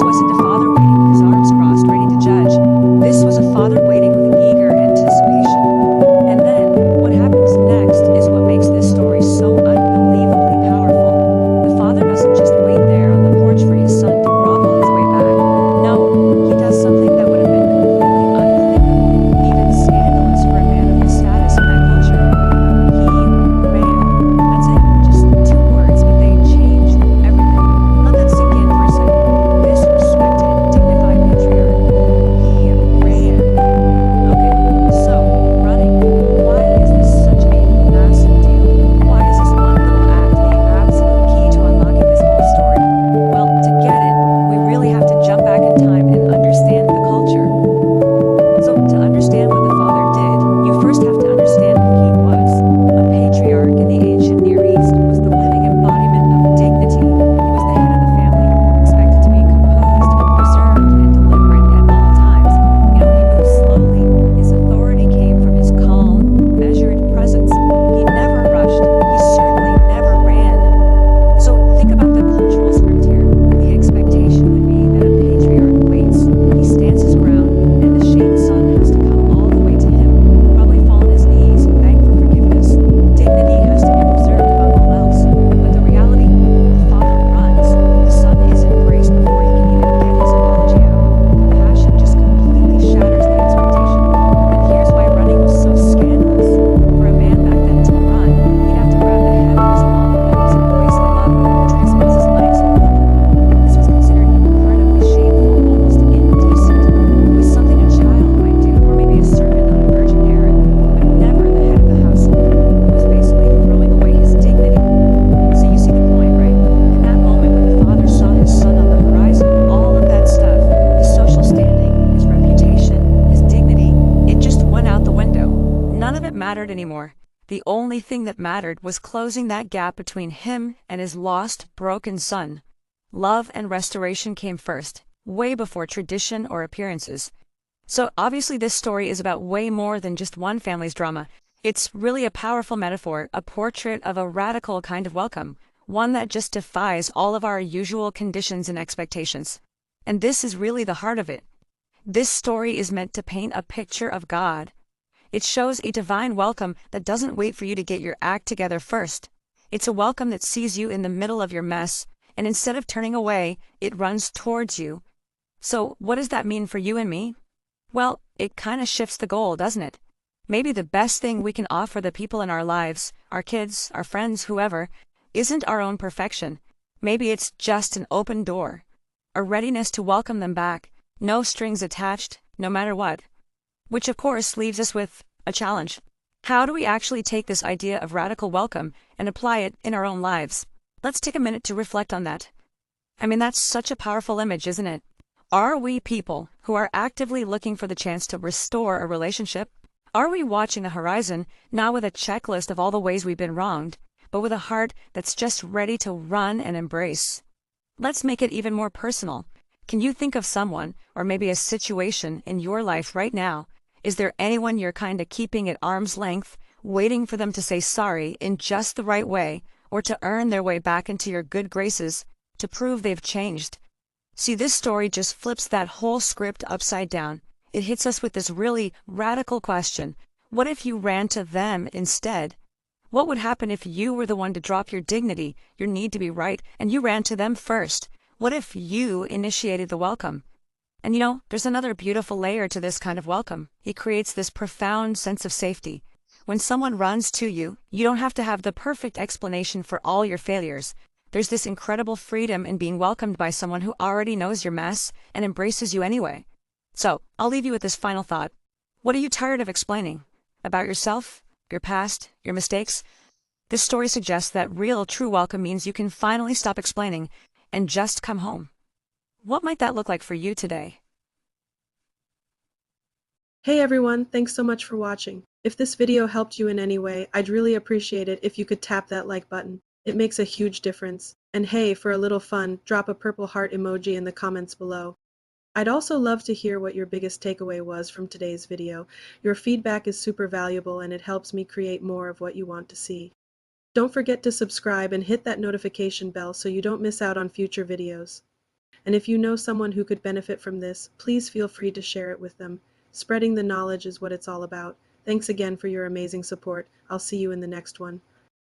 wasn't a father waiting with his arms crossed, ready to judge. This was a father waiting with eager anticipation. And then, what happens next is what makes this story so unbelievably powerful. The father doesn't just wait there on the porch for his son to grovel his way back. No, he does something that would have been completely unthinkable, even scandalous for a man of his status in that culture. He ran. That's it. Just two words, but they changed everything. Let that sink in for a second. This respected, dignified patriarch. He ran. Okay, so, running. Why is this such a massive deal? Why is this one little act the absolute key to unlocking this whole story? Well, to get it, we really have to jump back in time and understand the culture. So, to understand what the father did, you first have to understand who he was. A patriarch in the ancient Near East was the living embodiment of dignity. He was the head of the family, expected to be composed, reserved, and deliberate at all times. He moved slowly. His authority came from his calm, measured presence. He never rushed. He certainly never ran. So think about the cultural script here. The expectation would be that a patriarch waits, he stands his ground, and the shamed son has to come all the way to him, probably fall on his knees and beg for forgiveness. Dignity has to be preserved above all else. But the reality, the father runs. The son is embraced before he can even get his apology out. Compassion just completely shatters the expectation. And here's why running was so scandalous. For a man back then to run, he'd have to grab the hem of his long robes and hoist them up, transpose his legs and pull them. This was considered incredibly shameful, almost indecent. It was something a child might do, or maybe a servant on a urgent errand, but never the head of the household. It was basically throwing away his dignity. So you see the point, right? In that moment when the father saw his son on the horizon, all of that stuff, his social standing, his reputation, his dignity, it just went out the window. None of it mattered anymore. The only thing that mattered was closing that gap between him and his lost, broken son. Love and restoration came first, way before tradition or appearances. So obviously this story is about way more than just one family's drama. It's really a powerful metaphor, a portrait of a radical kind of welcome, one that just defies all of our usual conditions and expectations. And this is really the heart of it. This story is meant to paint a picture of God. It shows a divine welcome that doesn't wait for you to get your act together first. It's a welcome that sees you in the middle of your mess, and instead of turning away, it runs towards you. So what does that mean for you and me? Well, it kind of shifts the goal, doesn't it? Maybe the best thing we can offer the people in our lives, our kids, our friends, whoever, isn't our own perfection. Maybe it's just an open door, a readiness to welcome them back, no strings attached, no matter what. Which of course leaves us with a challenge. How do we actually take this idea of radical welcome and apply it in our own lives? Let's take a minute to reflect on that. I mean, that's such a powerful image, isn't it? Are we people who are actively looking for the chance to restore a relationship? Are we watching the horizon, not with a checklist of all the ways we've been wronged, but with a heart that's just ready to run and embrace? Let's make it even more personal. Can you think of someone, or maybe a situation in your life right now? Is there anyone you're kind of keeping at arm's length, waiting for them to say sorry in just the right way, or to earn their way back into your good graces, to prove they've changed? See, this story just flips that whole script upside down. It hits us with this really radical question. What if you ran to them instead? What would happen if you were the one to drop your dignity, your need to be right, and you ran to them first? What if you initiated the welcome? And there's another beautiful layer to this kind of welcome. It creates this profound sense of safety. When someone runs to you, you don't have to have the perfect explanation for all your failures. There's this incredible freedom in being welcomed by someone who already knows your mess and embraces you anyway. So, I'll leave you with this final thought. What are you tired of explaining? About yourself? Your past? Your mistakes? This story suggests that real, true welcome means you can finally stop explaining and just come home. What might that look like for you today? Hey everyone, thanks so much for watching. If this video helped you in any way, I'd really appreciate it if you could tap that like button. It makes a huge difference. And hey, for a little fun, drop a purple heart emoji in the comments below. I'd also love to hear what your biggest takeaway was from today's video. Your feedback is super valuable and it helps me create more of what you want to see. Don't forget to subscribe and hit that notification bell so you don't miss out on future videos. And if you know someone who could benefit from this, please feel free to share it with them. Spreading the knowledge is what it's all about. Thanks again for your amazing support. I'll see you in the next one.